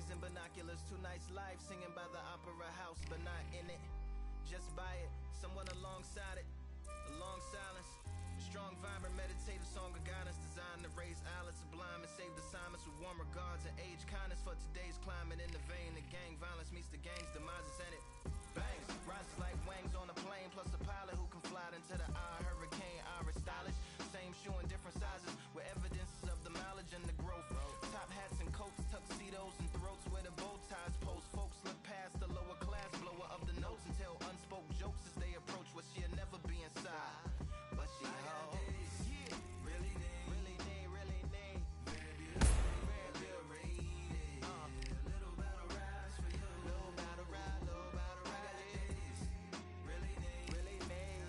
in binoculars, 2 nights live, singing by the opera house, but not in it. Just by it, someone alongside it. A long silence, a strong, vibrant, meditative song of guidance designed to raise eyelids sublime and save the assignments with warm regards and age kindness for today's climate. In the vein, the gang violence meets the gang's demises, and it bangs, rises like wangs on a plane, plus a pilot who can fly into the eye. Hurricane, Irish stylish, same shoe in different sizes, with evidences of the mileage and the growth. Top hats and coats, tuxedos and throats where the bow ties post. Folks look past the lower class blower of the notes and tell unspoke jokes as they approach what she'll never be inside. But she holds, yeah, really need, really need, really need. Very beautiful, very rated. Little battle rise for you. Little battle ride, little battle ride. Really need, really need.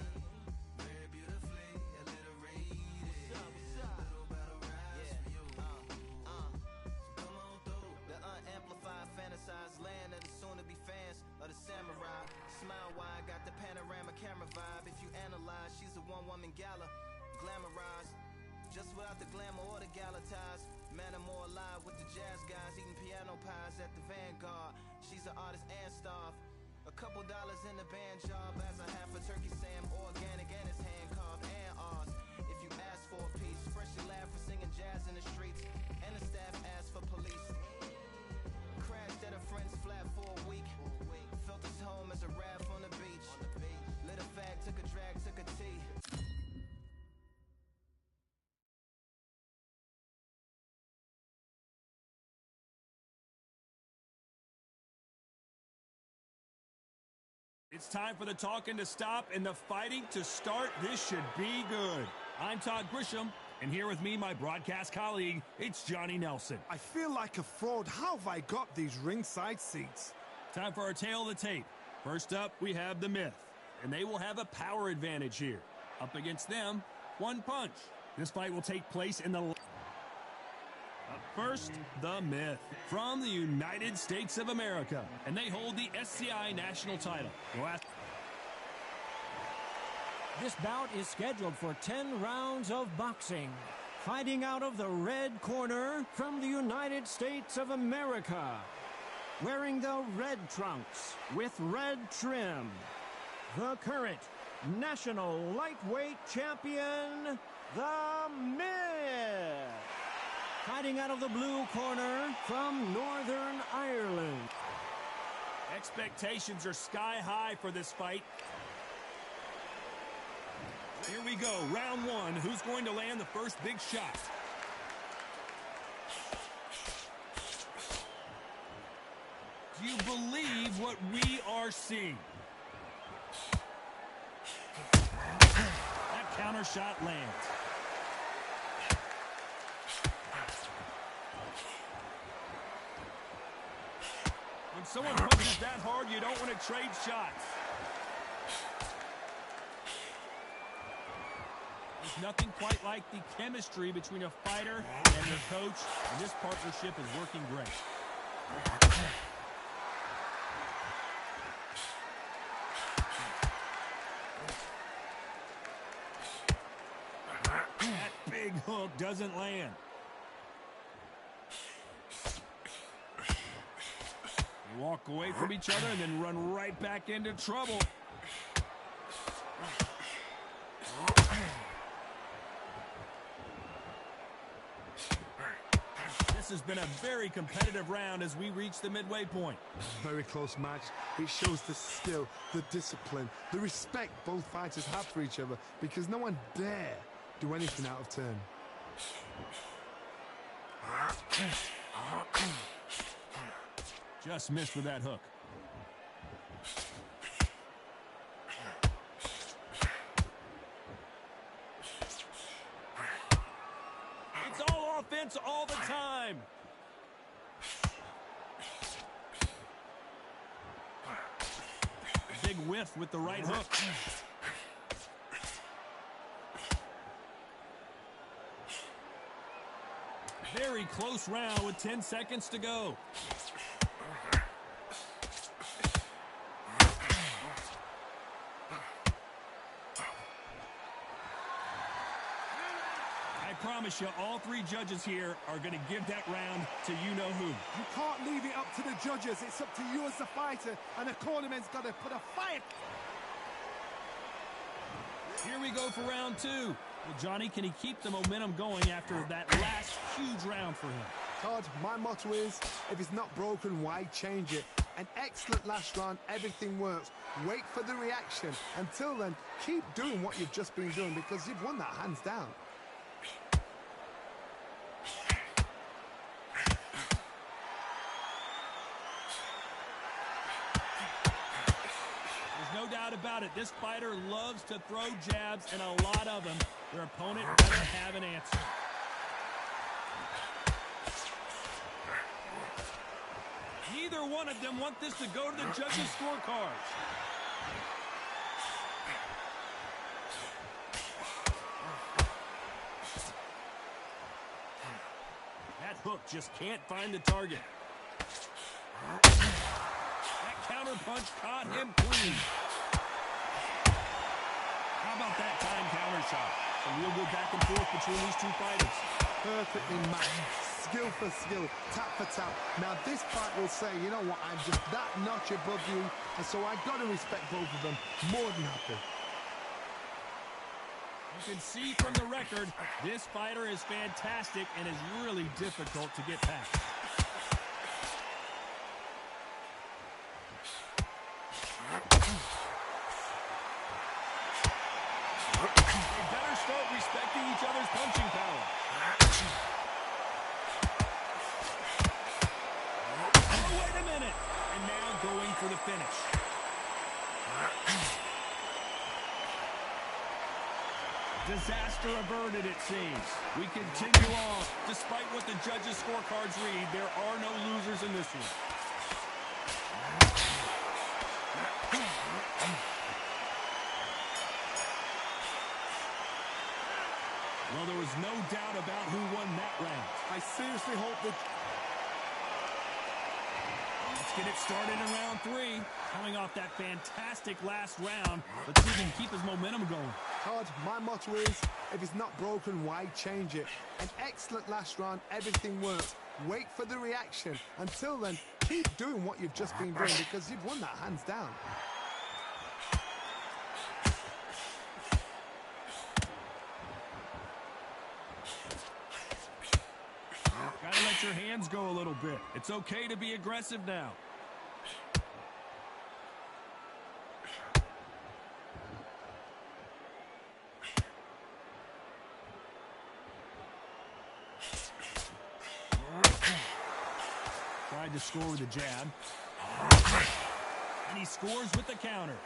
Very beautifully alliterated. What's up, what's up? Little battle rise for you. So come on through. The unamplified, fantasized land of the soon-to-be fans of the samurai. Smile wide, got the panorama camera vibe. If you analyze, she's a one-woman gala, glamorized, just without the glamour or the gala ties. Man, I'm more alive with the jazz guys, eating piano pies at the Vanguard. She's an artist and staff. A couple dollars in the band job as a half a turkey Sam, organic and it's hand carved and ours. If you ask for a piece, freshly laugh for singing jazz in the streets, and the staff asked for police. Crashed at a friend's flat for a week. Felt his home as a raft on the beach. Lit a fag, took a drag, took a tea. It's time for the talking to stop and the fighting to start. This should be good. I'm Todd Grisham, and here with me, my broadcast colleague, it's Johnny Nelson. I feel like a fraud. How have I got these ringside seats? Time for our tale of the tape. First up, we have the Myth, and they will have a power advantage here. Up against them, one punch. This fight will take place in the... First, the Myth, from the United States of America, and they hold the SCI national title. This bout is scheduled for 10 rounds of boxing. Fighting out of the red corner from the United States of America, wearing the red trunks with red trim, the current national lightweight champion, the Myth. Fighting out of the blue corner from Northern Ireland. Expectations are sky high for this fight. Here we go, round one. Who's going to land the first big shot? Do you believe what we are seeing? That counter shot lands. When someone punches that hard, you don't want to trade shots. There's nothing quite like the chemistry between a fighter and their coach, and this partnership is working great. That big hook doesn't land. They walk away from each other and then run right back into trouble. This has been a very competitive round as we reach the midway point. Very close match. It shows the skill, the discipline, the respect both fighters have for each other, because no one dare do anything out of turn. Just missed with that hook. It's all offense all the time. Big whiff with the right hook. Very close round with 10 seconds to go. I promise you, all three judges here are going to give that round to you-know-who. You can't leave it up up to the judges. It's up to you as the fighter, and the cornerman's got to put a fight. Here we go for round two. Well, Johnny, can he keep the momentum going after that last huge round for him? Todd, my motto is, if it's not broken, why change it? An excellent last round, everything works. Wait for the reaction. Until then, keep doing what you've just been doing because you've won that hands down. There's no doubt about it. This fighter loves to throw jabs, and a lot of them. Their opponent better have an answer. Neither one of them want this to go to the judges' scorecards. That hook just can't find the target. That counter punch caught him clean. How about that time counter shot? A real good back and forth between these two fighters. Perfectly matched. Skill for skill, tap for tap. Now this fight will say, you know what, I'm just that notch above you, and so I got to respect both of them. More than happy. You can see from the record, this fighter is fantastic and is really difficult to get past. They better start respecting each other's punching power. And now going for the finish. Disaster averted, it seems. We continue on. Despite what the judges' scorecards read, there are no losers in this one. Well, there was no doubt about who won that round. I seriously hope that... Let's get it started in round three. Coming off that fantastic last round, let's see if he can keep his momentum going. Todd, my motto is, if it's not broken, why change it? An excellent last round, everything works. Wait for the reaction. Until then, keep doing what you've just been doing because you've won that hands down. Gotta let your hands go a little bit. It's okay to be aggressive now. Tried to score with a jab. And he scores with the counter.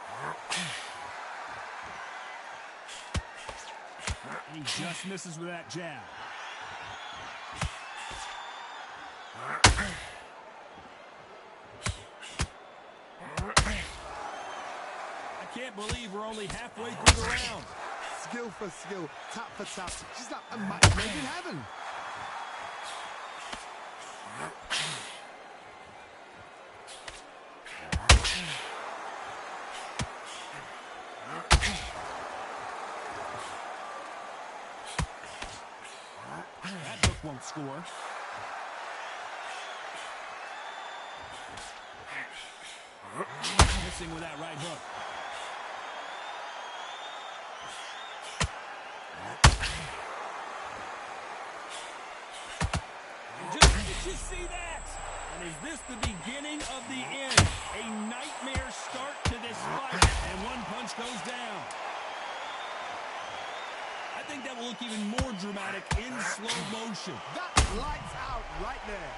And he just misses with that jab. I can't believe we're only halfway through the round. Skill for skill, tap for tap. She's like a match made in heaven. That hook won't score. Missing with that right hook. Did you see that? And is this the beginning of the end? A nightmare start to this fight, and one punch goes down. I think that will look even more dramatic in slow motion. That lights out right there.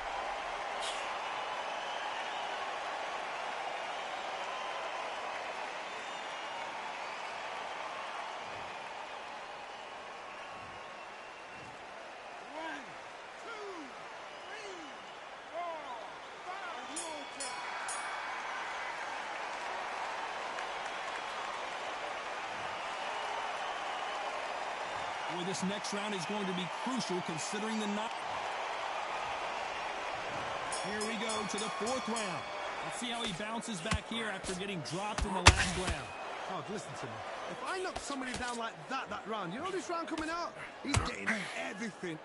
Boy, this next round is going to be crucial considering the knock. Here we go to the fourth round. Let's see how he bounces back here after getting dropped in the last round. Oh, listen to me. If I knock somebody down like that round, you know this round coming out? He's getting everything,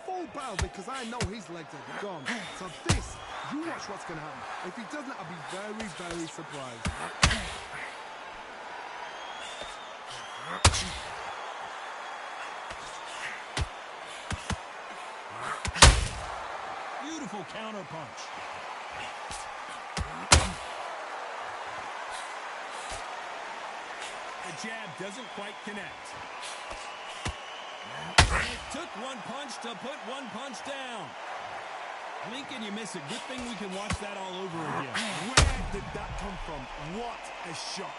full barrel because I know his legs are gone. So this, you watch what's going to happen. If he doesn't, I'll be very, very surprised. Beautiful counter punch. The jab doesn't quite connect. It took one punch to put one punch down. Lincoln, you miss it. Good thing we can watch that all over again. Where did that come from? What a shot.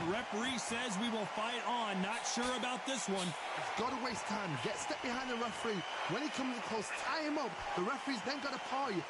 The referee says we will fight on. Not sure about this one. He's got to waste time. Get step behind the referee. When he comes close, tie him up. The referee's then got to paw you.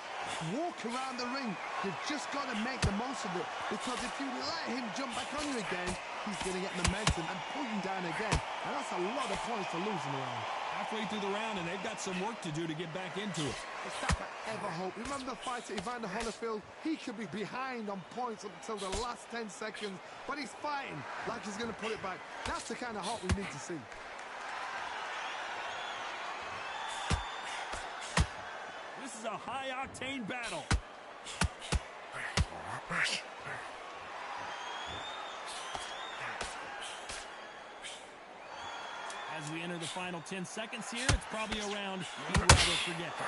Walk around the ring. You've just got to make the most of it. Because if you let him jump back on you again, he's going to get momentum and pull you down again. And that's a lot of points to lose in the round. Halfway through the round, and they've got some work to do to get back into it. It's that I ever hope. Remember the fight at Evander Holyfield? He could be behind on points up until the last 10 seconds, but he's fighting like he's going to put it back. That's the kind of hope we need to see. This is a high-octane battle. As we enter the final 10 seconds here, it's probably a round you'd rather forget that.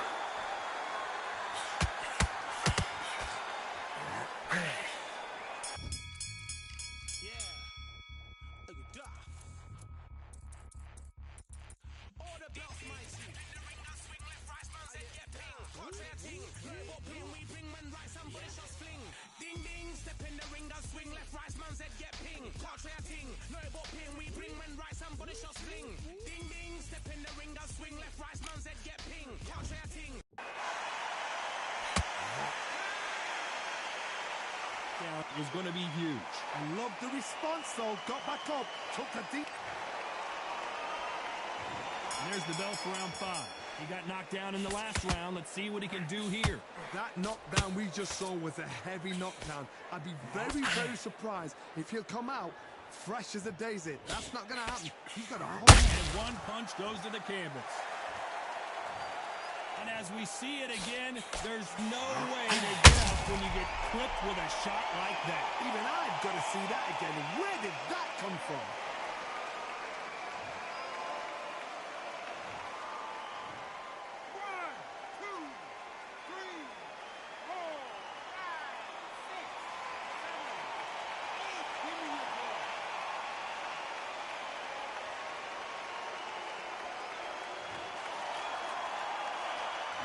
Was going to be huge. I love the response, though. Got back up, took a deep... And there's the bell for round 5. He got knocked down in the last round. Let's see what he can do here. That knockdown we just saw was a heavy knockdown. I'd be very, very surprised if he'll come out fresh as a daisy. That's not going to happen. He's got a hold. And one punch goes to the canvas. And as we see it again, there's no way to get up when you get clipped with a shot like that. Even I've got to see that again. Where did that come from?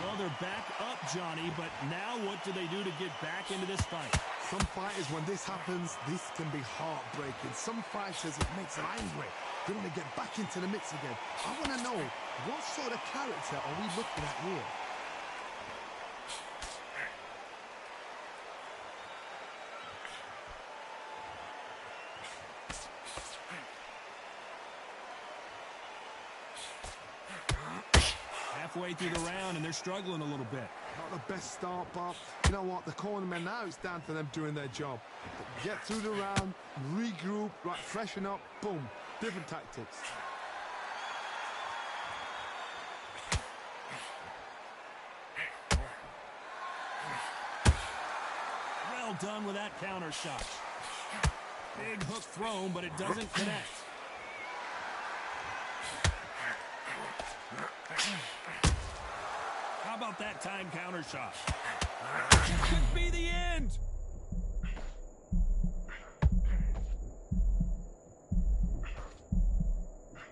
Well, they're back up, Johnny, but now what do they do to get back into this fight? Some fighters, when this happens, this can be heartbreaking. Some fighters, it makes them angry. They want to get back into the mix again. I want to know, what sort of character are we looking at here? Halfway through the round, and they're struggling a little bit. Not the best start, but you know what? The cornermen now, it's down to them doing their job. Get through the round, regroup, right, freshen up, boom. Different tactics. Well done with that counter shot. Big hook thrown, but it doesn't connect. How about that time counter shot? Could be the end.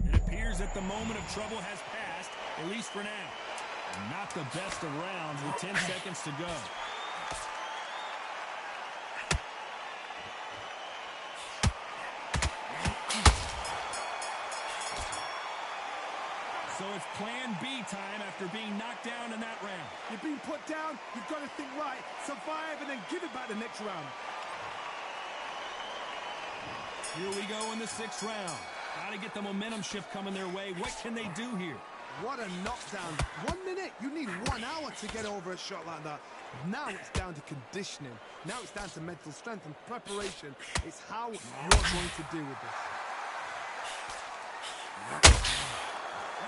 It appears that the moment of trouble has passed, at least for now. Not the best of rounds with 10 seconds to go. So it's plan B time after being knocked down in that round. You've been put down, you've got to think right, survive, and then give it back the next round. Here we go in the 6th round. Got to get the momentum shift coming their way. What can they do here? What a knockdown. 1 minute, you need 1 hour to get over a shot like that. Now it's down to conditioning. Now it's down to mental strength and preparation. It's how you're going to deal with this.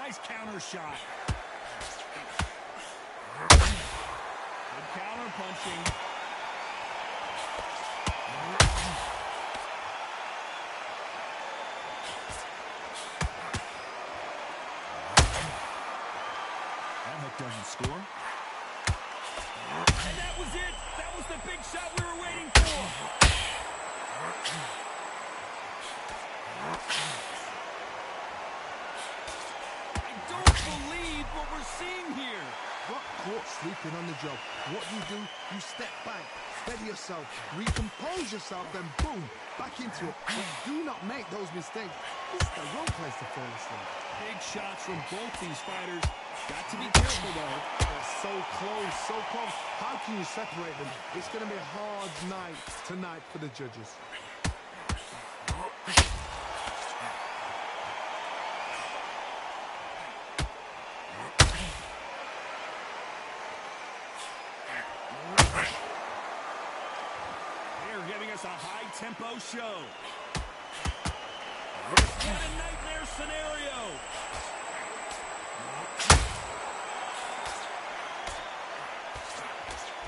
Nice counter shot. Good counter punching. Doesn't score. And that was it. That was the big shot we were waiting for. I don't believe what we're seeing here. Got caught sleeping on the job. What do? You step back, steady yourself, recompose yourself, then boom, back into it. But do not make those mistakes. This is the wrong place to fall asleep. Big shots from both these fighters. Got to be careful, though. They're so close, so close. How can you separate them? It's going to be a hard night tonight for the judges. They're giving us a high-tempo show. What a nightmare scenario.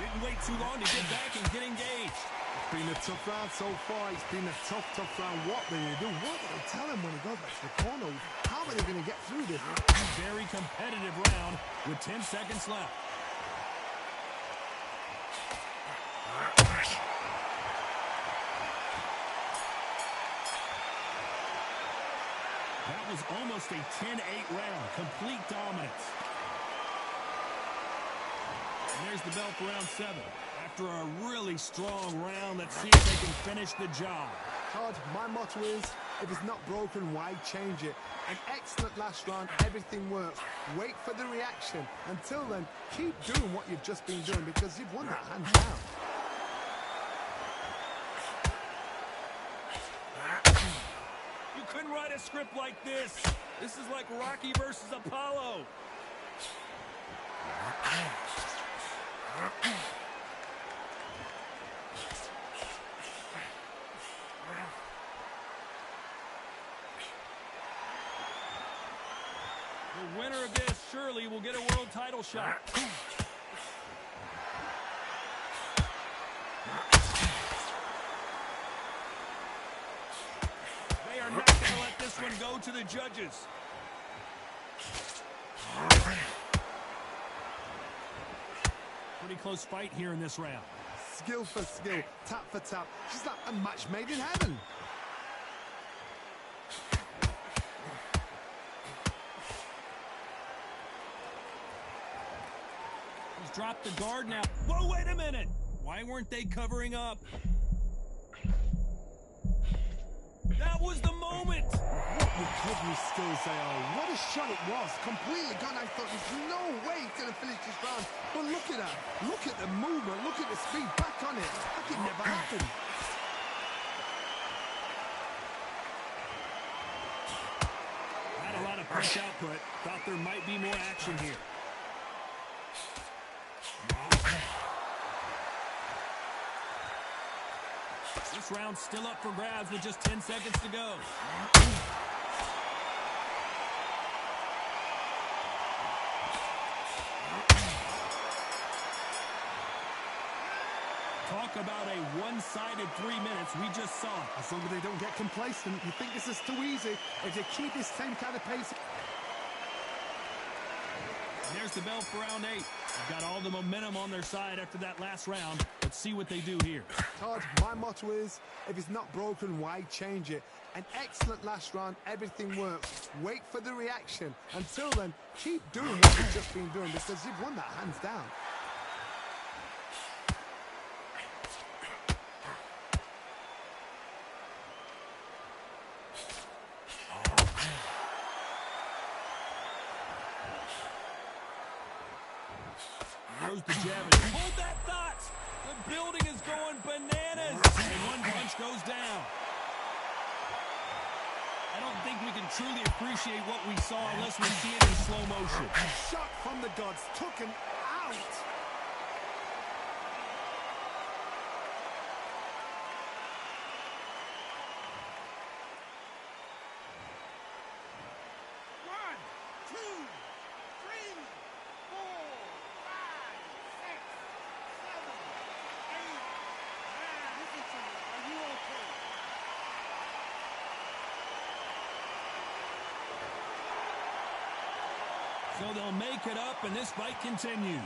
Didn't wait too long to get back and get engaged. It's been a tough round so far. It's been a tough round. What do they do? What do they tell him when he goes back to the corner? How are they going to get through this? Very competitive round with 10 seconds left. That was almost a 10-8 round. Complete dominance. And there's the bell for round 7. After a really strong round, let's see if they can finish the job. Todd, my motto is, if it's not broken, why change it? An excellent last round, everything works. Wait for the reaction. Until then, keep doing what you've just been doing because you've won that hands down. You couldn't write a script like this. This is like Rocky versus Apollo. The winner of this surely will get a world title shot. They are not going to let this one go to the judges. Pretty close fight here in this round. Skill for skill, tap for tap. She's like a match made in heaven. He's dropped the guard now. Whoa, wait a minute. Why weren't they covering up? That was the moment. What recovery skills they are. What a shot it was. Completely gone. I thought there's no way he's going to finish this round. But look at that. Look at the movement. Look at the speed. Back on it. Like it never happened. Had a lot of punch output. Thought there might be more action here. This round's still up for grabs with just 10 seconds to go. Talk about a one-sided 3 minutes we just saw. As long as they don't get complacent, you think this is too easy. If they keep this same kind of pace. And there's the bell for round 8. They've got all the momentum on their side after that last round. Let's see what they do here. Todd, my motto is, if it's not broken, why change it? An excellent last round, everything works. Wait for the reaction. Until then, keep doing what you've just been doing because you've won that hands down. Throws the jab and hold that thought. The building is going bananas. And one punch goes down. can't truly appreciate what we saw unless we see it in slow motion. Shot from the gods, took him out. So they'll make it up, and this fight continues.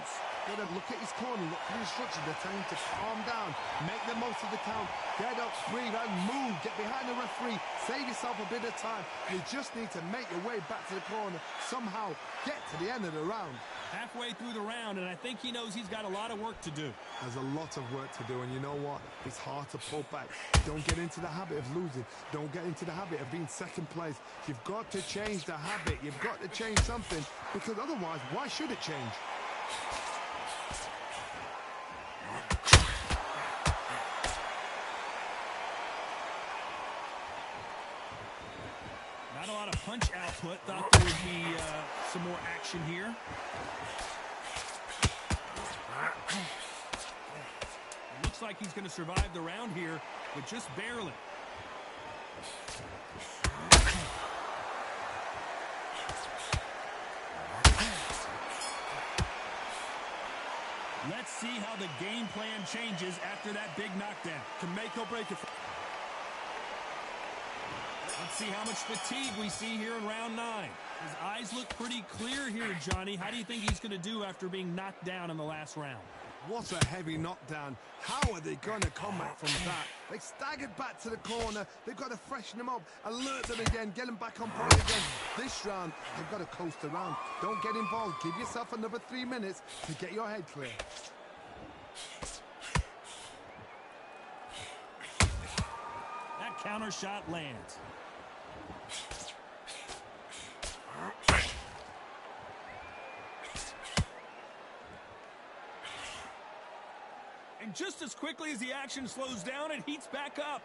Gotta look at his corner, look for the instructions. They're telling him to calm down, make the most of the count, get up, breathe, and move. Get behind the referee, save yourself a bit of time. You just need to make your way back to the corner, somehow get to the end of the round. Halfway through the round, and I think he knows he's got a lot of work to do. There's a lot of work to do, and you know what? It's hard to pull back. Don't get into the habit of losing. Don't get into the habit of being second place. You've got to change the habit. You've got to change something, because otherwise, why should it change? Not a lot of punch output. Thought there would be some more action here. It looks like he's going to survive the round here, but just barely. Let's see how the game plan changes after that big knockdown. Can make or break it. Let's see how much fatigue we see here in round 9. His eyes look pretty clear here, Johnny. How do you think he's going to do after being knocked down in the last round? What a heavy knockdown. How are they going to come back from that? They staggered back to the corner. They've got to freshen them up, alert them again, get them back on point again. This round, they've got to coast around. Don't get involved. Give yourself another 3 minutes to get your head clear. That counter shot lands. And just as quickly as the action slows down, it heats back up.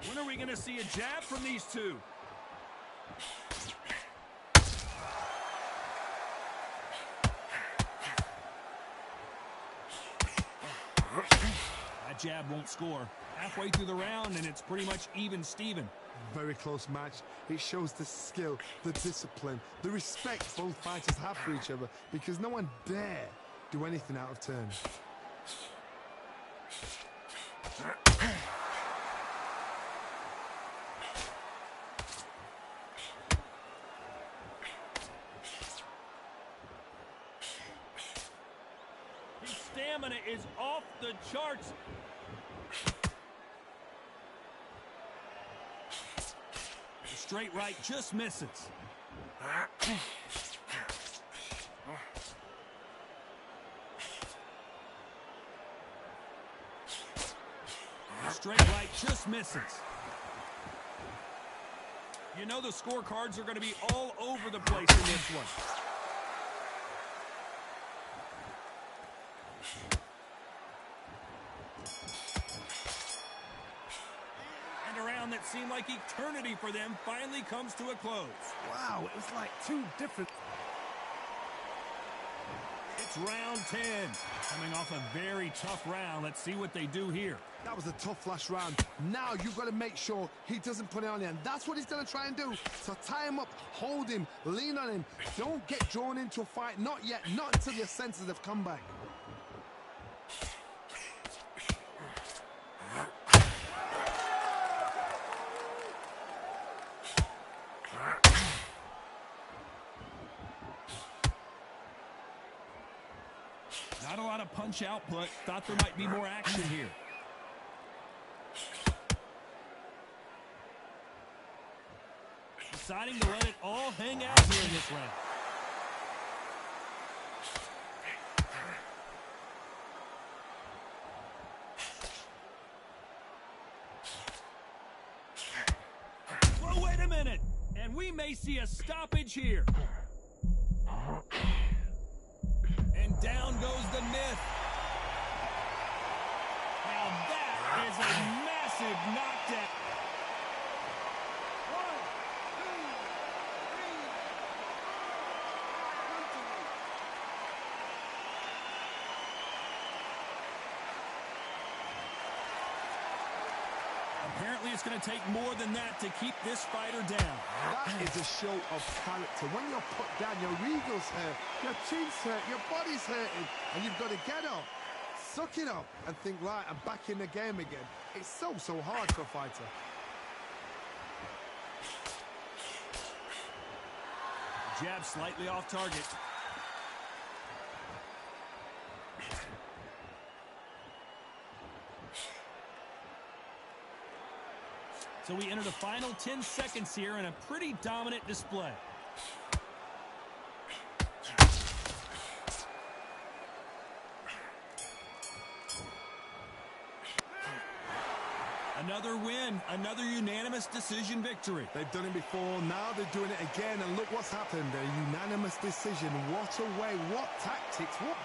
When are we going to see a jab from these two? That jab won't score. Halfway through the round, and it's pretty much even Steven. Very close match. It shows the skill, the discipline, the respect both fighters have for each other, because no one dare do anything out of turn. His stamina is off the charts. Straight right just misses. Straight right just misses. You know the scorecards are going to be all over the place in this one. That seemed like eternity for them finally comes to a close. Wow, it was like two different... It's round 10. Coming off a very tough round. Let's see what they do here. That was a tough last round. Now you've got to make sure he doesn't put it on you, and that's what he's going to try and do. So tie him up, hold him, lean on him. Don't get drawn into a fight. Not yet. Not until your senses have come back. Not a lot of punch output. Thought there might be more action here. Deciding to let it all hang out here in this round. Well, wait a minute. And we may see a stoppage here. Down goes the myth. Now that is a massive knockdown. Apparently, it's going to take more than that to keep this fighter down. That is a show of character. When you're put down, your eagle's hurt, your chin's hurt, your body's hurting, and you've got to get up, suck it up, and think, right, I'm back in the game again. It's so hard for a fighter. Jab slightly off target. So we enter the final 10 seconds here in a pretty dominant display. Another win, another unanimous decision victory. They've done it before, now they're doing it again, and look what's happened. A unanimous decision. What a way, what tactics, what...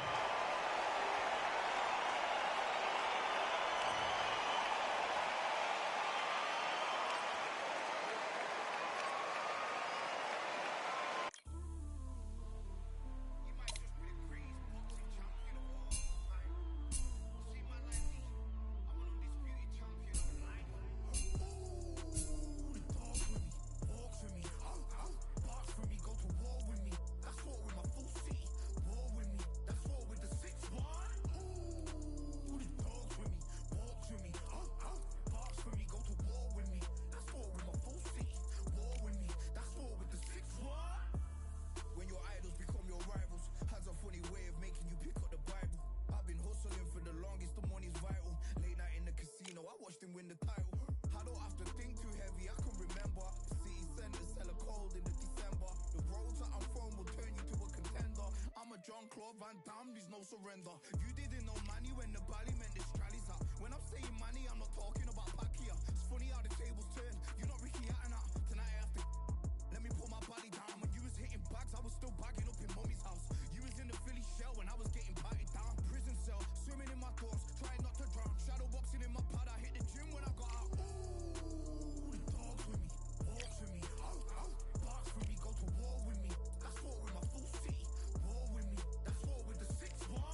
Surrender. You didn't know money when the bally meant this trally's out. When I'm saying money, I'm not talking about Pakia. It's funny how the tables turn. You're not Ricky Hatton out. Tonight I have to let me put my body down. When you was hitting bags, I was still bagging up in mommy's house. You was in the Philly shell when I was getting patted down. Prison cell, swimming in my thoughts, trying not to drown. Shadow boxing in my pad, I hit the gym when I got out. Ooh, the dogs with me, walks with me, barks with me, go to war with me. That's war with my full city. War with me, that's war with the 6-1.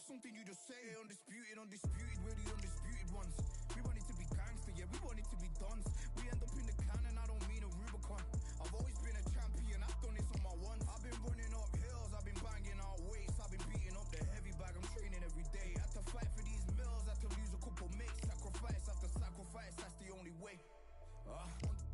Something you just say, undisputed, we're the undisputed ones. We want it to be gangster, yeah, we want it to be dons. We end up in the can and I don't mean a Rubicon. I've always been a champion, I've done this on my ones. I've been running up hills, I've been banging out weights, I've been beating up the heavy bag, I'm training every day. Had to fight for these mills, had to lose a couple mates. Sacrifice after sacrifice, that's the only way.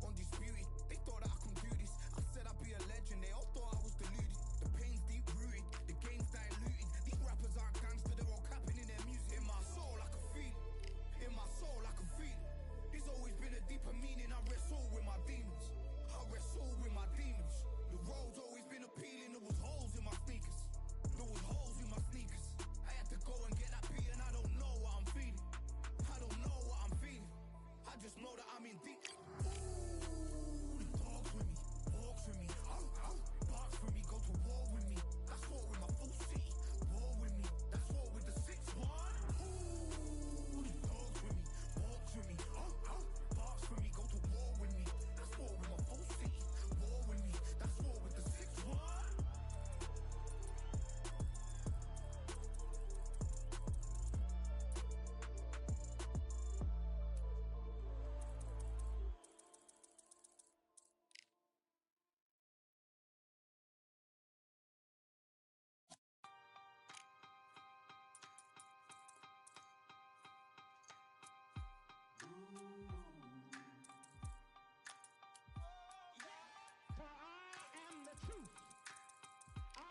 Undisputed, they thought that I could do this. I said I'd be a legend, they all thought I was deluded. The pain's deep rooted, the game's diluted. These rappers aren't gangster, they're all capping in their music. In my soul I can feel it, in my soul I can feel it. There's always been a deeper meaning, I wrestle with my demons. I wrestle with my demons. The road's always been appealing, there was holes in my sneakers. There was holes in my sneakers. I had to go and get that beat and I don't know what I'm feeling. I don't know what I'm feeling. I just know that I'm in deep. Ooh, the dogs with me, walks with me, barks with me, go to war with me. That's war with my full city. War with me, that's war with the 6-1. Ooh, the dogs with me, walks with me, barks with me, go to war with me. That's war with my full city. War with me, that's war with the 6-1. For I am the truth. I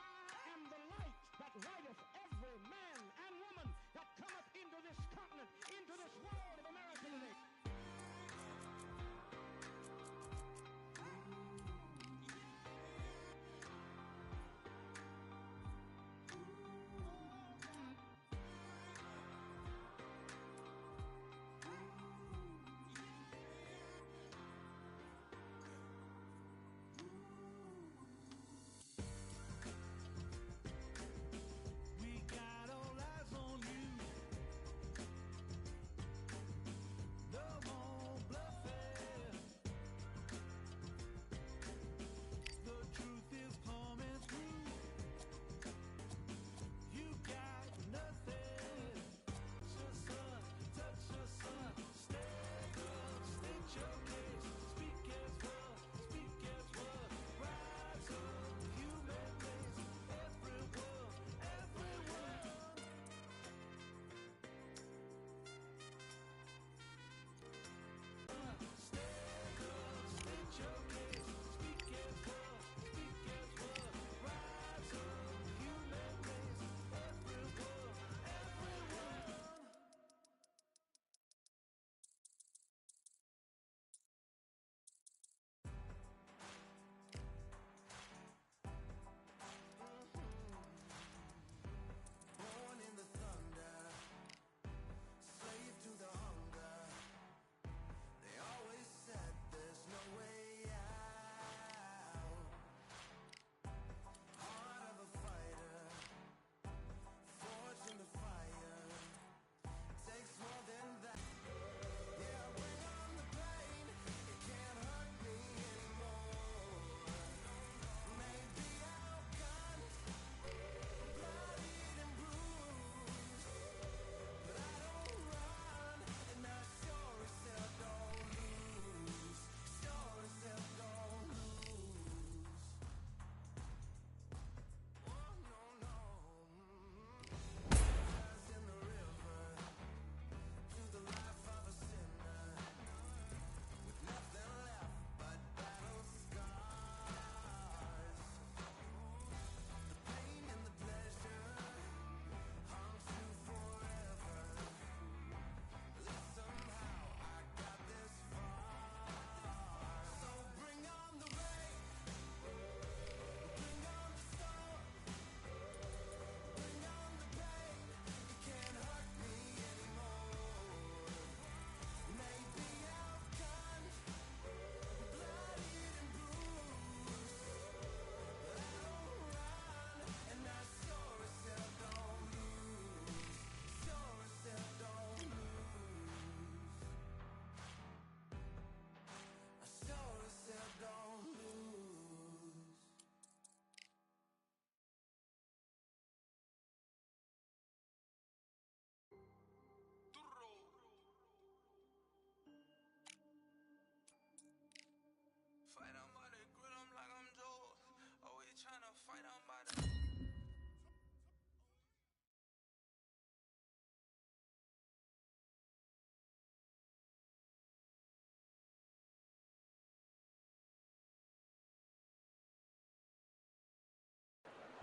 am the light that lighteth every man and woman that cometh into this continent, into this world of America today.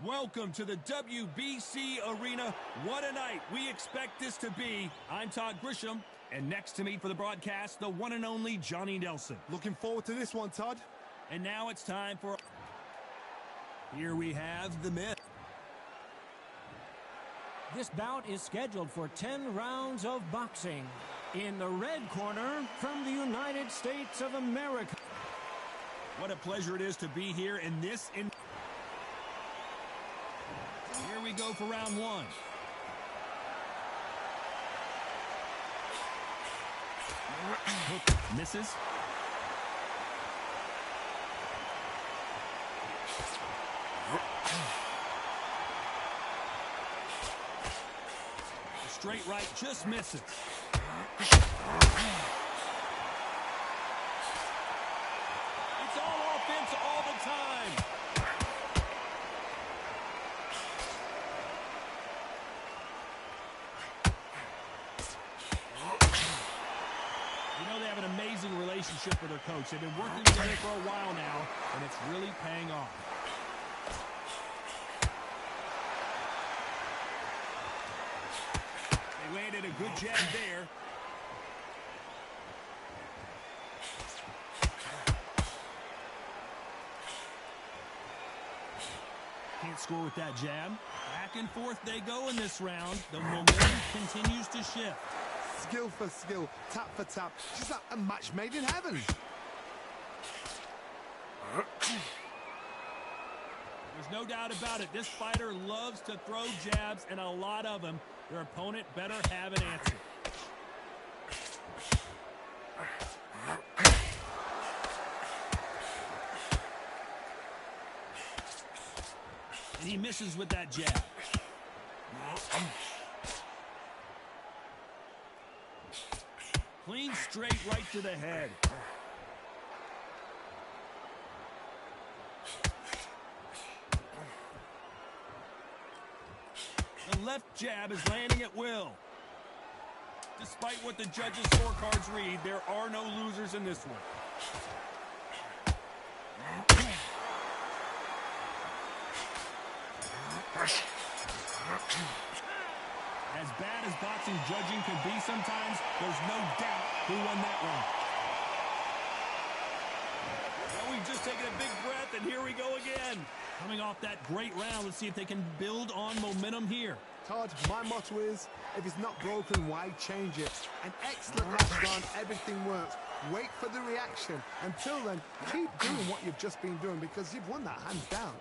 Welcome to the WBC Arena. What a night we expect this to be. I'm Todd Grisham, and next to me for the broadcast, the one and only Johnny Nelson. Looking forward to this one, Todd. And now it's time for... Here we have the myth. This bout is scheduled for 10 rounds of boxing. In the red corner, from the United States of America. What a pleasure it is to be here in this... Here we go for round one. Hook misses. Straight right just misses. It's all offense all the time. They have an amazing relationship with their coach. They've been working together for a while now, and it's really paying off. They landed a good jab there. Can't score with that jab. Back and forth they go in this round. The momentum continues to shift. Skill for skill, tap for tap, just like a match made in heaven. There's no doubt about it. This fighter loves to throw jabs, and a lot of them. Their opponent better have an answer. And he misses with that jab. Clean straight right to the head. The left jab is landing at will. Despite what the judges' scorecards read, there are no losers in this one. As bad as boxing judging can be sometimes, there's no doubt who won that round. Well, we've just taken a big breath, and here we go again. Coming off that great round, let's see if they can build on momentum here. Todd, my motto is, if it's not broken, why change it? An excellent last round, everything works. Wait for the reaction. Until then, keep doing what you've just been doing because you've won that hands down.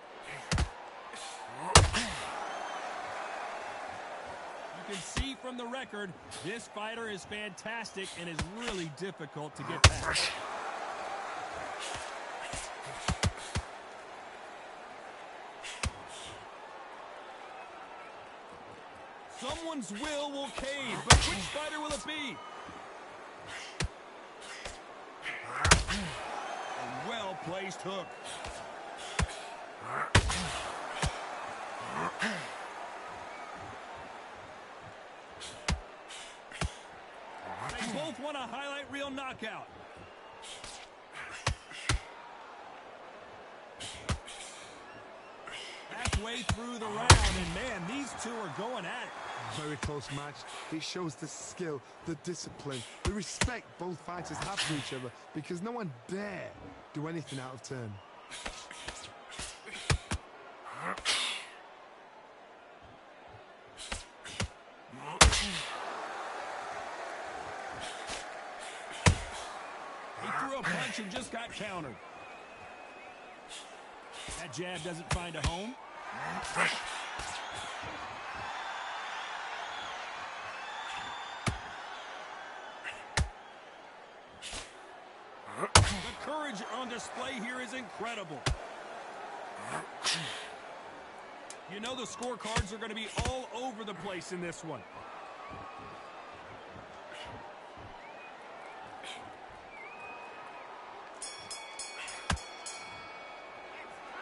You can see from the record, this fighter is fantastic and is really difficult to get past. Someone's will cave, but which fighter will it be? A well-placed hook. They both want a highlight reel knockout. Halfway through the round, and man, these two are going at it. Very close match. It shows the skill, the discipline, the respect both fighters have for each other because no one dare do anything out of turn. He threw a punch and just got countered. That jab doesn't find a home. The courage on display here is incredible. You know the scorecards are going to be all over the place in this one.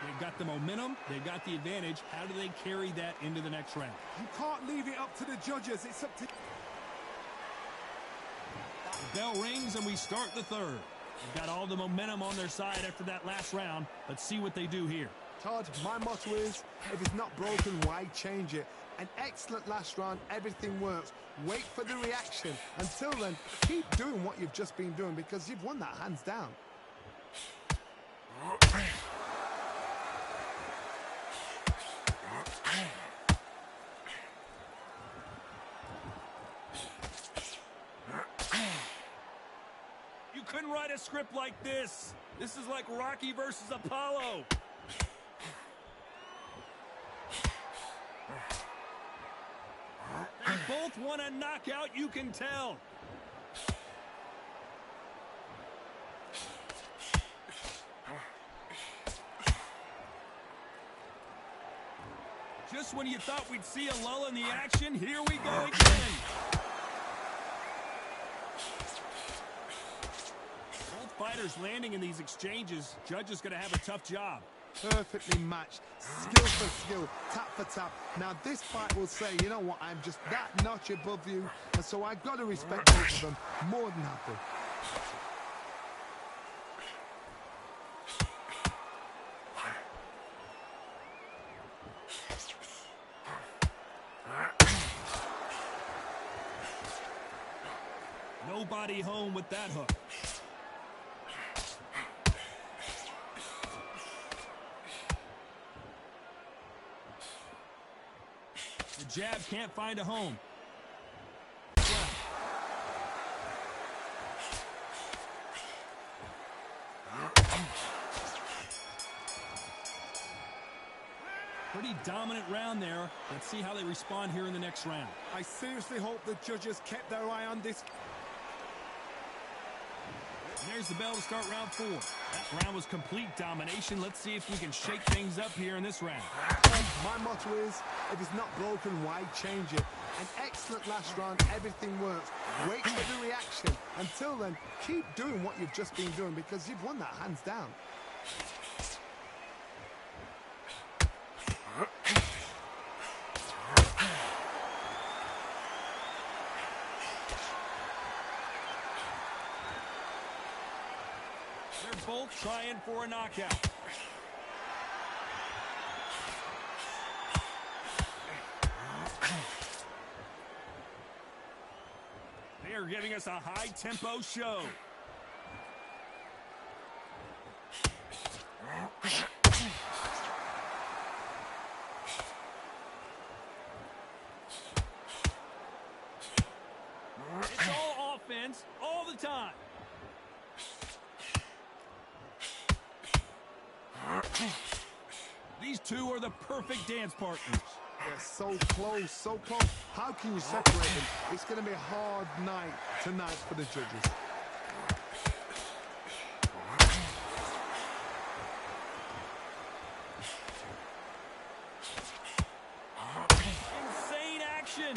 They've got the momentum. They've got the advantage. How do they carry that into the next round? You can't leave it up to the judges. It's up to... The bell rings and we start the third. They've got all the momentum on their side after that last round. Let's see what they do here. Todd, my motto is, if it's not broken, why change it? An excellent last round, everything works. Wait for the reaction. Until then, keep doing what you've just been doing because you've won that hands down. You couldn't write a script like this. This is like Rocky versus Apollo. They both want a knockout, you can tell. Just when you thought we'd see a lull in the action, here we go again. Both fighters landing in these exchanges. Judge is going to have a tough job. Perfectly matched, skill for skill, tap for tap. Now this fight will say, you know what, I'm just that notch above you, and so I've got to respect both of them more than happy. Nobody home with that hook. The jab can't find a home. Pretty dominant round there. Let's see how they respond here in the next round. I seriously hope the judges kept their eye on this. And there's the bell to start round 4. That round was complete domination. Let's see if we can shake things up here in this round. My motto is, if it's not broken, why change it? An excellent last round, everything works. Wait for the reaction. Until then, keep doing what you've just been doing because you've won that hands down. They're both trying for a knockout. They are giving us a high-tempo show. It's all offense all the time. These two are the perfect dance partners. They're so close, so close. How can you separate them? It's going to be a hard night tonight for the judges. Insane action.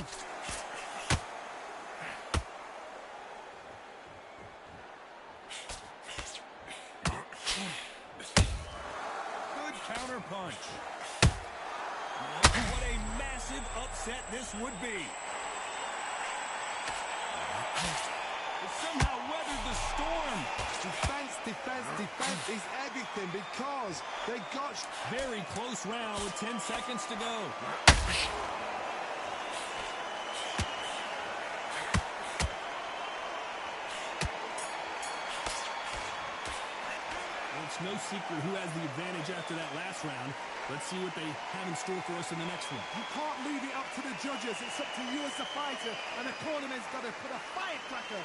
Good counter punch. What a massive upset this would be. It somehow weathered the storm. Defense, defense, defense is everything because they got... Very close round with 10 seconds to go. It's no secret who has the advantage after that last round. Let's see what they have in store for us in the next one. You can't leave it up to the judges. It's up to you as the fighter, and the cornerman's got to put a firecracker.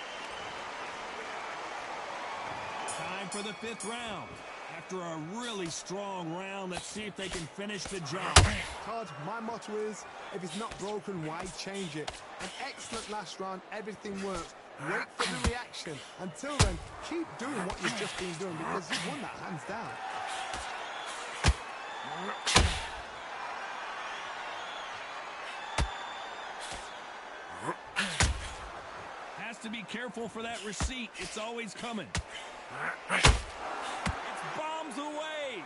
Time for the 5th round. After a really strong round, let's see if they can finish the job. Todd, my motto is, if it's not broken, why change it? An excellent last round, everything works. Wait for the reaction. Until then, keep doing what you've just been doing because you've won that hands down. Has to be careful for that receipt. It's always coming. It's bombs away.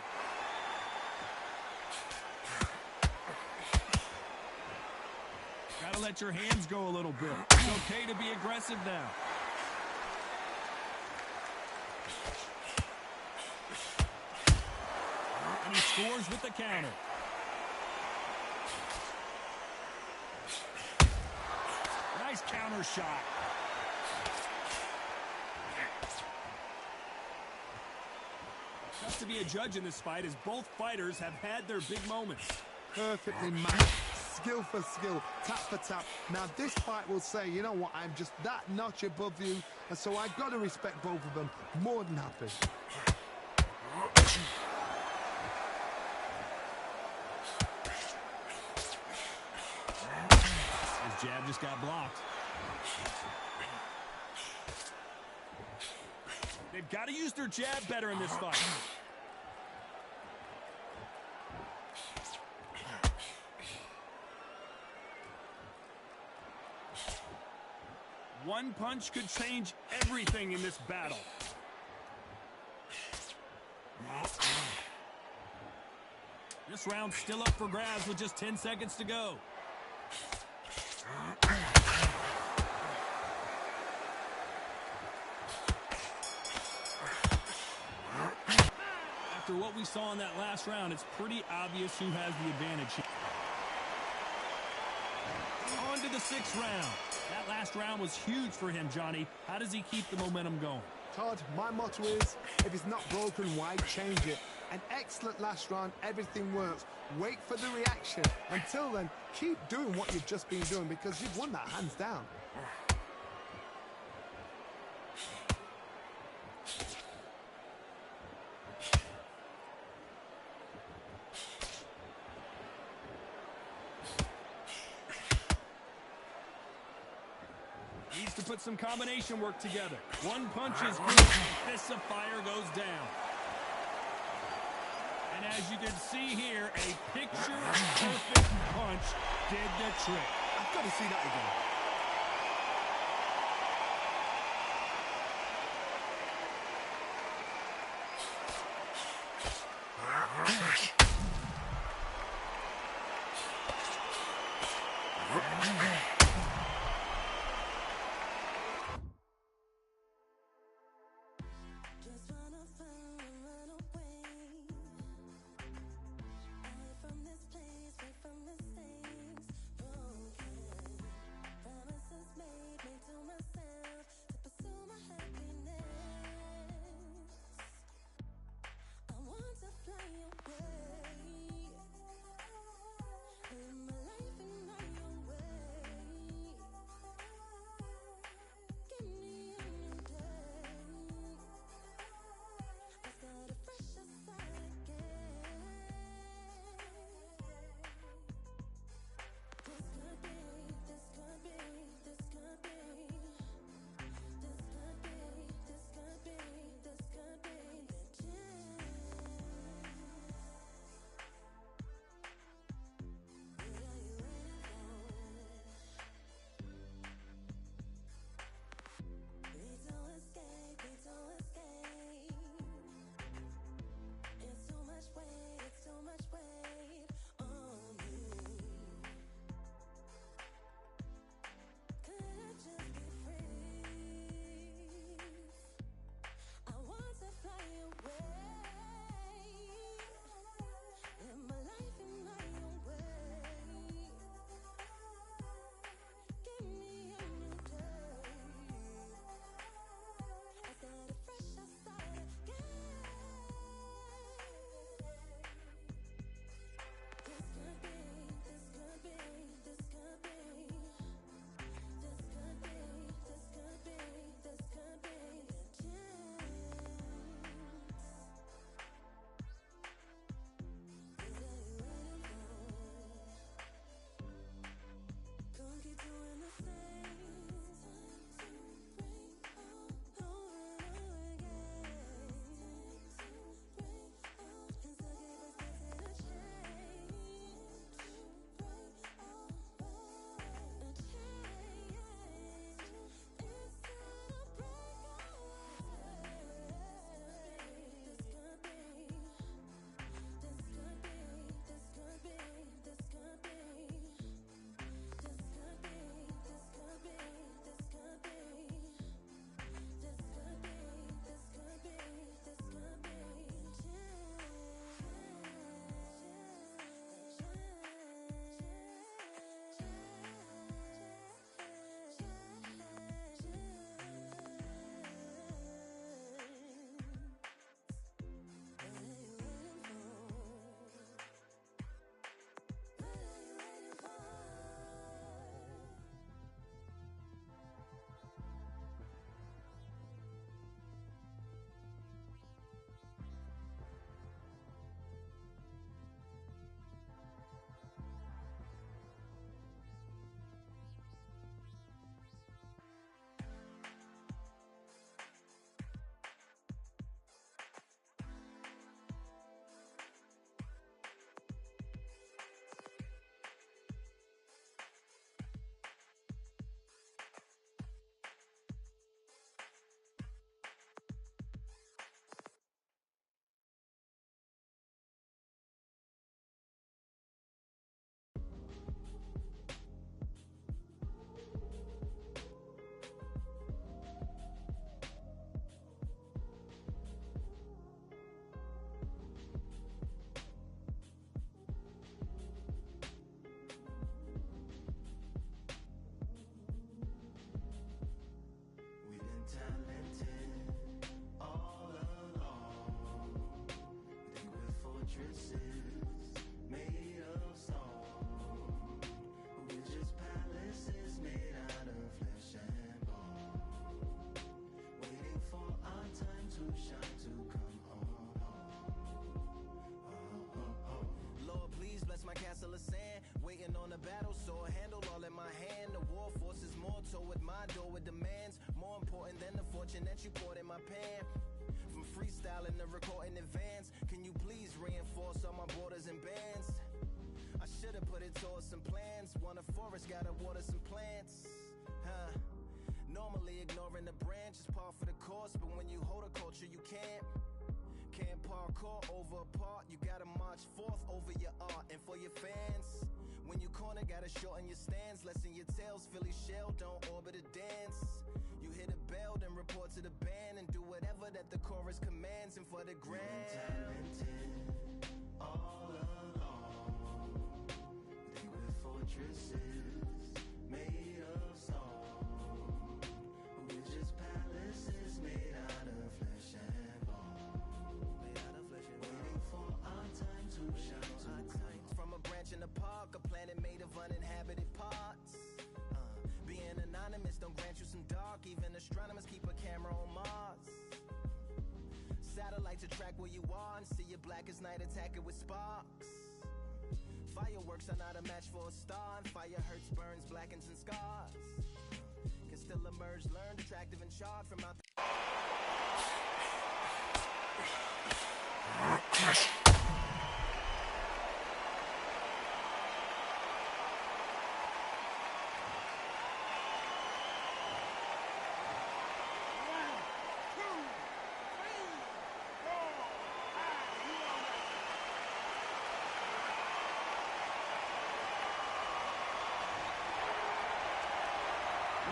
Gotta let your hands go a little bit. It's okay to be aggressive now. And he scores with the counter. Nice counter shot. Tough to be a judge in this fight as both fighters have had their big moments. Perfectly matched, skill for skill, tap for tap. Now this fight will say, you know what, I'm just that notch above you, and so I've got to respect both of them. More than happy. His jab just got blocked. They've got to use their jab better in this fight. One punch could change everything in this battle. This round's still up for grabs with just 10 seconds to go. After what we saw in that last round, it's pretty obvious who has the advantage here. On to the sixth round. That last round was huge for him, Johnny. How does he keep the momentum going? Todd, my motto is, if it's not broken, why change it? An excellent last round, everything works. Wait for the reaction. Until then, keep doing what you've just been doing because you've won that hands down. Needs to put some combination work together. One punch is good. Fist of fire goes down. And as you can see here, a picture-perfect punch did the trick. I've got to see that again. talented all along. Think we're fortresses made of stone. We're just palaces made out of flesh and bone. Waiting for our time to shine, to come on home. Lord, please bless my castle of sand. Waiting on a battle sword, handle all in my hand. The war force is mortal with my door with demands. More important than the fortune that you poured in my pan. From freestyling to recording advance, can you please reinforce all my borders and bands? I should've put it towards some plans. Want a forest, gotta water some plants. Normally ignoring the branch is par for the course, but when you hold a culture you can't parkour over a part. You gotta march forth over your art and for your fans. When you corner, gotta shorten your stance. Lessen your tails, Philly shell, don't orbit a dance. You hit a bell, then report to the band and do whatever that the chorus commands. And for the grand, talented all along. Think we're fortresses made of stone. We're just palaces made out of flesh and bone. Waiting for our time to shine. From a branch in the park, a planet made of uninhabited parts. Being anonymous don't grant you some dark. Even astronomers keep a camera on Mars. Satellites to track where you are and see your black as night, attack it with sparks. Fireworks are not a match for a star, and fire hurts, burns, blackens, and scars. Can still emerge, learned, attractive, and charred from out the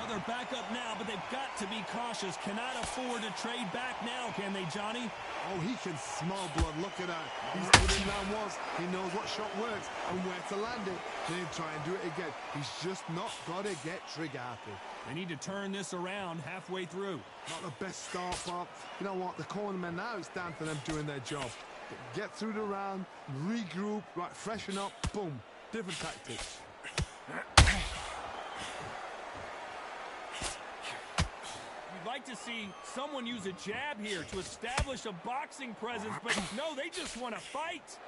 They're back up now, but they've got to be cautious. Cannot afford to trade back now, can they, Johnny? Oh, he can smell blood. Look at that. He's put in down once. He knows what shot works and where to land it. Then he'll try and do it again. He's just not got to get trigger happy. They need to turn this around halfway through. Not the best start, but you know what? The cornermen now, it's down to them doing their job. Get through the round, regroup, right, freshen up, boom. Different tactics. You'd like to see someone use a jab here to establish a boxing presence, but no, they just want to fight.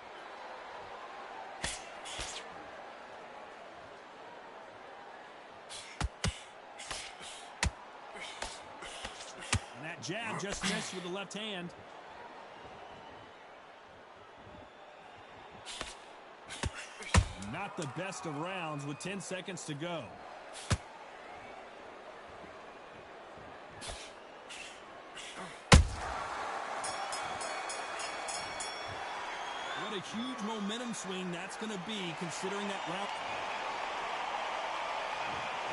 And that jab just missed with the left hand. Not the best of rounds with 10 seconds to go. What a huge momentum swing that's going to be, considering that round.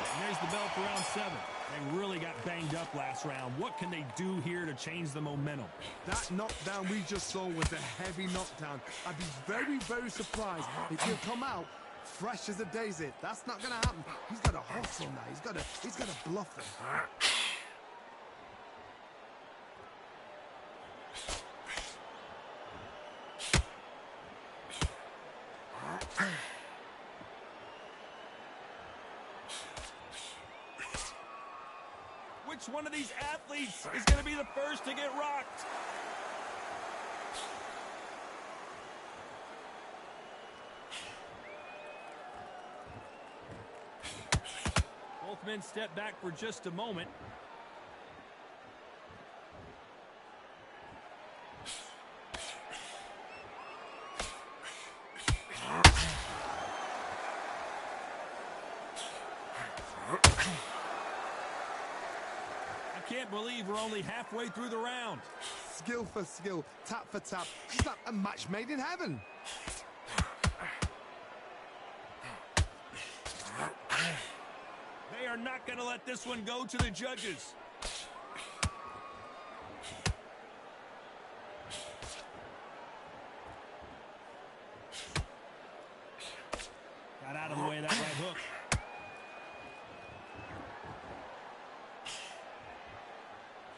And there's the bell for round 7. They really got banged up last round. What can they do here to change the momentum? That knockdown we just saw was a heavy knockdown. I'd be very, very surprised if he'll come out fresh as a daisy. That's not going to happen. He's got to hustle now. He's got to bluff him. Which one of these athletes is going to be the first to get rocked? Both men step back for just a moment. I can't believe we're only halfway through the round. Skill for skill, tap for tap. It's like a match made in heaven. They are not going to let this one go to the judges. Got out of the way of that right hook.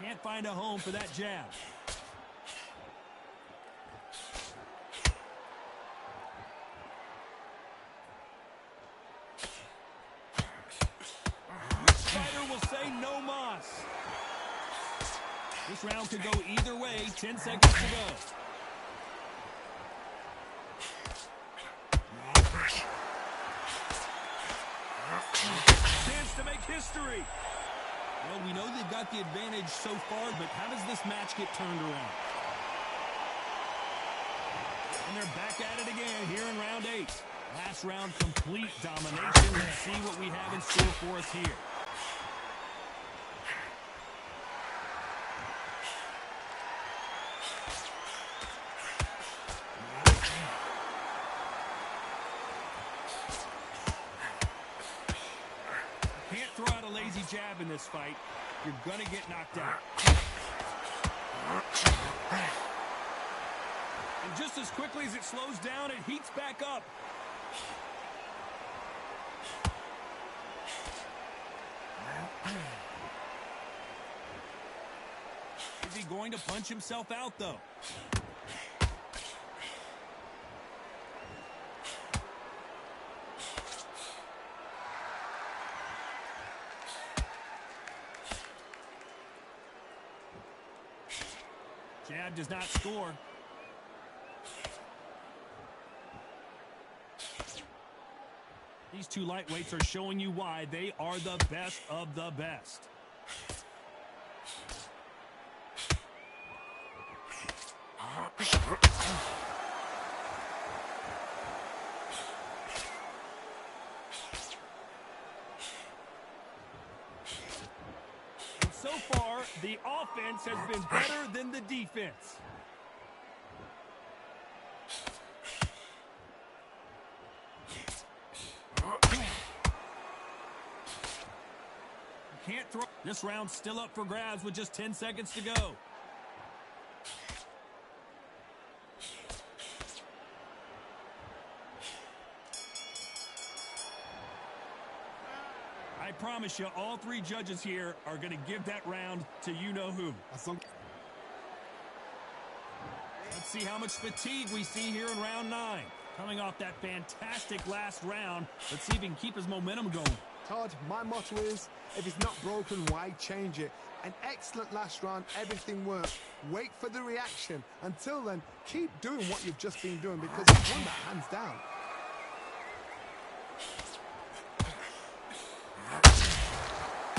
Can't find a home for that jab. Fighter will say no mas. This round could go either way. 10 seconds to go. Chance to make history. Well, we know they've got the advantage so far, but how does this match get turned around? And they're back at it again here in round 8. Last round, complete domination. Let's see what we have in store for us here. Can't throw out a lazy jab in this fight. You're going to get knocked out. And just as quickly as it slows down, it heats back up. Is he going to punch himself out, though? Jab does not score. These two lightweights are showing you why they are the best of the best. And so far, the offense has been better than the defense. Can't throw. This round's still up for grabs with just 10 seconds to go. I promise you, all three judges here are going to give that round to you-know-who. Let's see how much fatigue we see here in round 9. Coming off that fantastic last round, let's see if he can keep his momentum going. Todd, my motto is, if it's not broken, why change it? An excellent last round, everything worked. Wait for the reaction. Until then, keep doing what you've just been doing because you've won that hands down.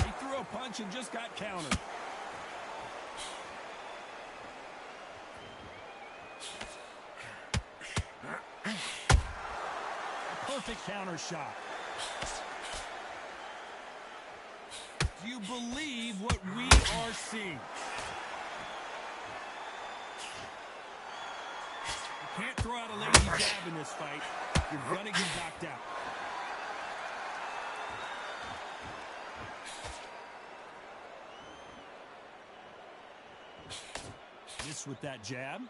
He threw a punch and just got countered. A perfect counter shot. Do you believe what we are seeing? You can't throw out a lazy jab in this fight. You're going to get knocked out. Miss with that jab.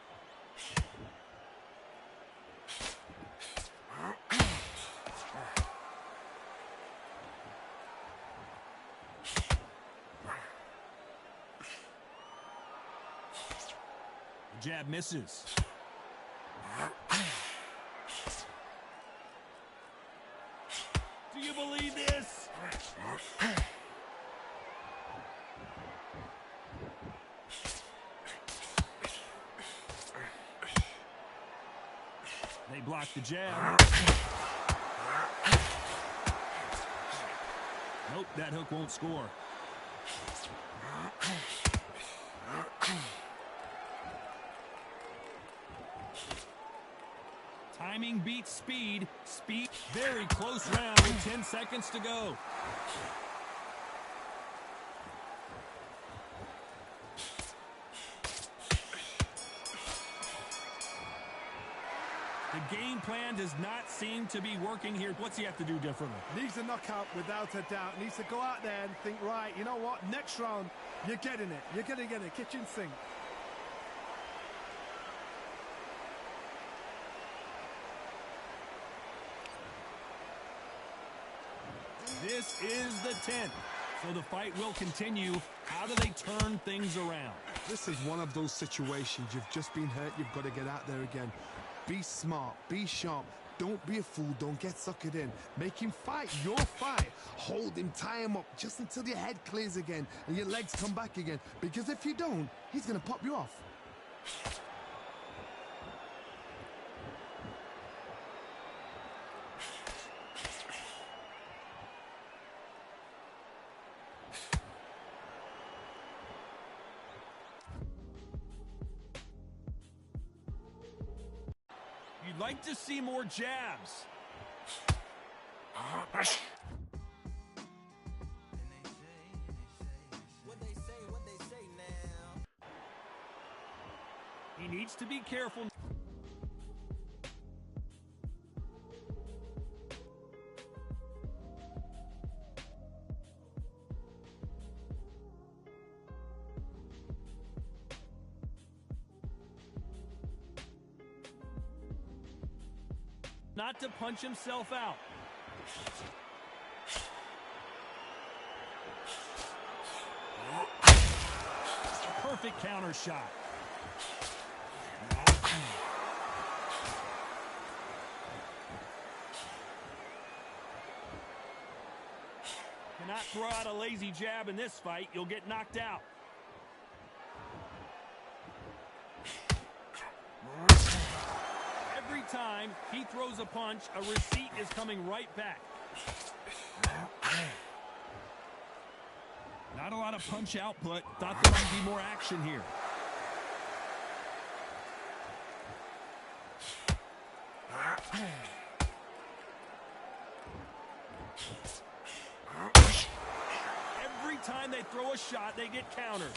Jab misses. Do you believe this? They block the jab. Nope, that hook won't score. Timing beats speed. Speed, very close round with 10 seconds to go. The game plan does not seem to be working here. What's he have to do differently? Needs a knockout without a doubt. Needs to go out there and think, right, you know what? Next round, you're getting it. You're going to get it. Kitchen sink. This is the 10th. So the fight will continue. How do they turn things around? This is one of those situations. You've just been hurt. You've got to get out there again. Be smart. Be sharp. Don't be a fool. Don't get suckered in. Make him fight your fight. Hold him. Tie him up just until your head clears again and your legs come back again. Because if you don't, he's going to pop you off. You'd like to see more jabs. What they say now. He needs to be careful. Not to punch himself out. A perfect counter shot. Cannot throw out a lazy jab in this fight. You'll get knocked out. Every time he throws a punch, a receipt is coming right back. Not a lot of punch output. Thought there might be more action here. Every time they throw a shot, they get countered.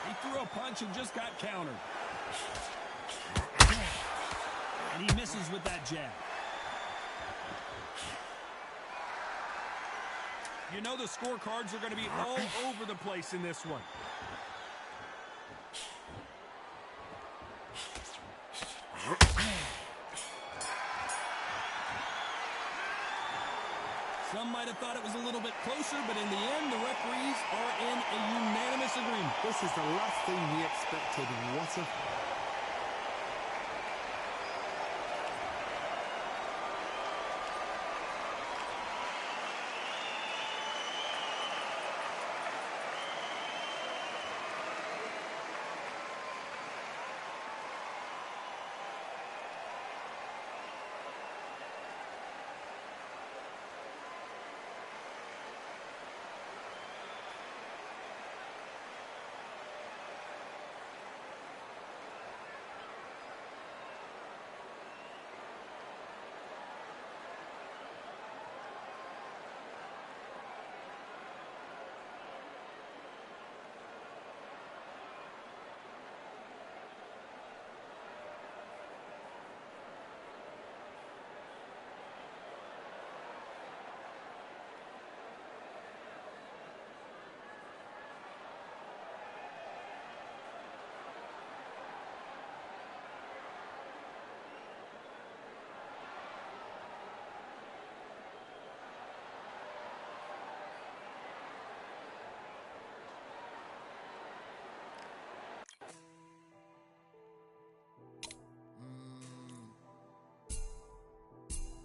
He threw a punch and just got countered. And he misses with that jab. You know the scorecards are going to be all over the place in this one. Some might have thought it was a little bit closer, but in the end, the referees are in a unanimous agreement. This is the last thing he expected. What a...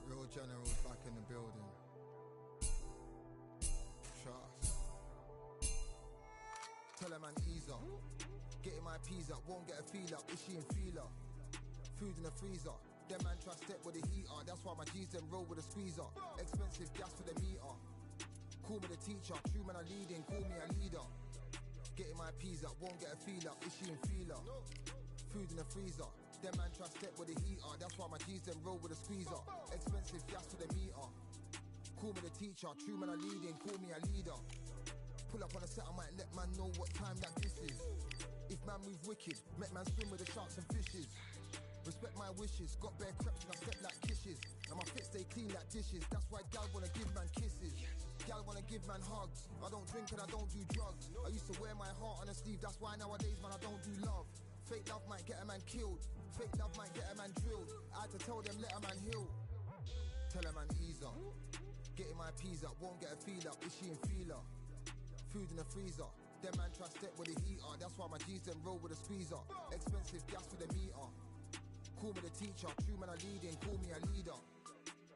Real generals back in the building. Trust. Tell a man ease up. Getting my peas up, won't get a feel up. Is she in feeler? Food in the freezer. Them man try step with the heater. That's why my G's them roll with a squeezer. Expensive gas for the meter. Call me the teacher. True man I leading, call me a leader. Getting my peas up, won't get a feel up. Is she in feeler? Food in the freezer. Them man try step with the heater. That's why my G's them roll with a squeezer. Expensive gas for the meter. Call me the teacher. True man I leading, call me a leader. Pull up on a set, I might let man know what time that this is. If man move wicked, make man swim with the sharks and fishes. Respect my wishes, got bare creps and I step like kisses. And my fit stay clean like dishes. That's why gal wanna give man kisses. Gal wanna give man hugs. I don't drink and I don't do drugs. I used to wear my heart on a sleeve. That's why nowadays man I don't do love. Fake love might get a man killed. Fake love might get a man drilled. I had to tell them let a man heal. Tell a man ease up. Getting my peas up, won't get a feel up. Is she in feeler? Food in the freezer. Them man try step with the heater. That's why my G's them roll with a squeezer. Expensive gas with a meter. Call me the teacher. True man I leading, call me a leader.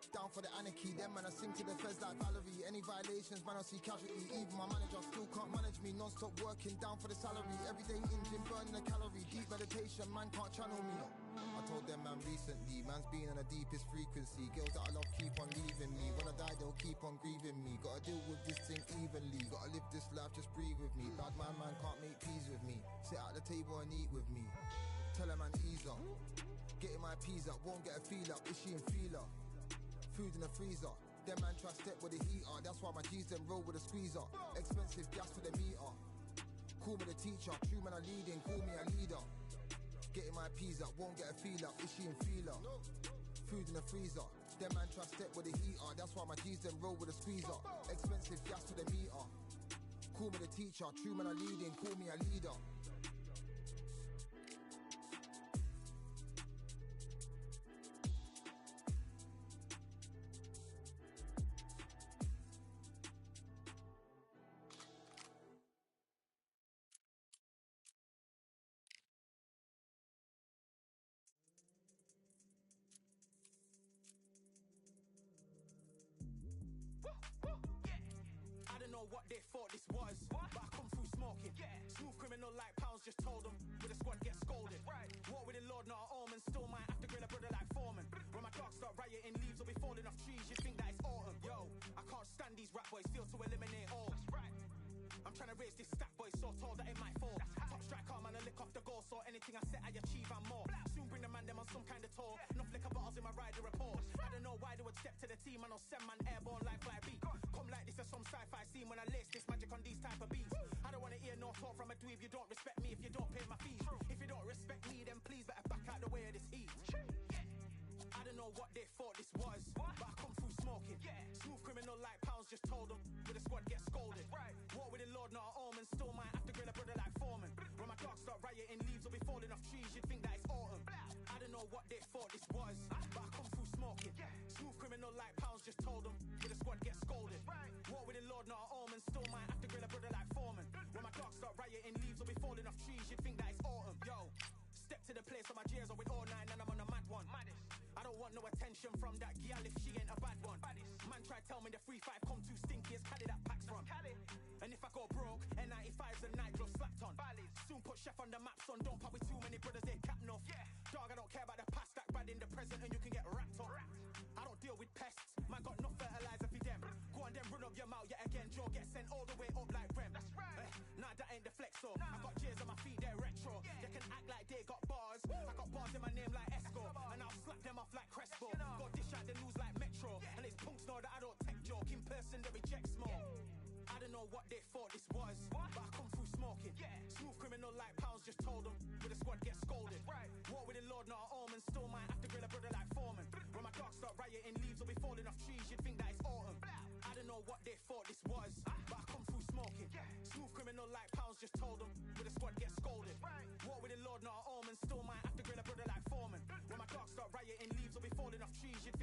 Down for the anarchy, them man I sing to the feds like Valerie. Any violations, man I see casualty. Even my manager still can't manage me. Non-stop working, down for the salary. Everyday in gym, burning a calorie. Deep meditation, man can't channel me. I told them man recently, man's been on the deepest frequency. Girls that I love keep on leaving me. When I die they'll keep on grieving me. Gotta deal with this thing evenly. Gotta live this life, just breathe with me. Bad man can't make peace with me. Sit at the table and eat with me. Tell a man ease up. Getting my peas up, won't get a feel up. Is she in feeler? Food in the freezer. Them man try step with the heater. That's why my G's them roll with a squeezer. Expensive gas with a meter. Call me the teacher. True man I leading, call me a leader. Getting my peas up, won't get a feel up. Is she in feeler? Food in the freezer. Them man try step with the heater. That's why my G's them roll with a squeezer. Expensive gas with a meter. Call me the teacher. True man I leading, call me a leader. I don't know what they thought this was, but I come through smoking. Smooth criminal like pounds, just told them. With a squad get scolded. Walk with the Lord, not an omen. Still might have to grill a brother like Foreman. When my dogs start rioting, leaves will be falling off trees. You think that it's autumn? Yo, I can't stand these rap boys. Feel to eliminate all. I'm trying to raise this stack boy so tall that it might fall. Top striker, man, I lick off the goal. So anything I set, I achieve and more. Soon bring the man them on some kind of tour. Enough liquor bottles in my rider report. I don't know why they would step to the team. I know send man airborne like fly beat. Come like this as some sci-fi scene when I lace this magic on these type of beats. I don't want to hear no talk from a dweeb. You don't respect me if you don't pay my fees. If you don't respect me, then please better back out the way of this heat. I don't know what they thought this was, but I come through smoking. Smooth criminal like pounds, just told them. With a squad get scolded. Walk with the Lord, not an omen. Still might have to grill a brother like Foreman. When my dogs start rioting, leaves will be falling off trees. You'd think that it's autumn. I don't know what they thought this was, but I come through smoking. Smooth criminal like pounds, just told them. With a squad get scolded. Walk with the Lord, not an omen. Still might have to grill a brother like Foreman. When my dogs start rioting, leaves will be falling off trees. You'd think that it's autumn. Yo, step to the place where my J's are with all nine and I'm on a mad one. I don't want no attention from that girl if she ain't a bad one. Man try tell me the 3-5 come too stinky as Cali that packs from. And if I go broke, N95s and nitro slapped on. Soon put chef on the map, son. Don't pop with too many brothers, they cap enough. Dog, I don't care about the past, that bad in the present and you can get wrapped up. I don't deal with pests, man got no fertilizer for them. Go on then run up your mouth yet again, Joe get sent all the way up like Rem. Nah, that ain't the flexo. I got J's on my feet, they're retro. They can act like they got bars. I got bars in my name like Esco, and I'll slap them off like Crespo. Go dish out the news like Metro, and it's punks know that I don't tech joke. In person they reject smoke. I don't know what they thought this was, but I come through smoking. Smooth criminal like pounds, just told them. With a squad get scolded. Walk with the Lord, not an omen. Still might have to grill a brother like Foreman. When my dogs start rioting, leaves will be falling off trees. You'd think that it's autumn. I don't know what they thought this was, but I come through smoking. Smooth criminal like pounds, just told them. With a squad get scolded. Walk with the Lord, not an omen. Still might have to grill a brother like Foreman. When my dogs start rioting, leaves will be falling off trees. You'd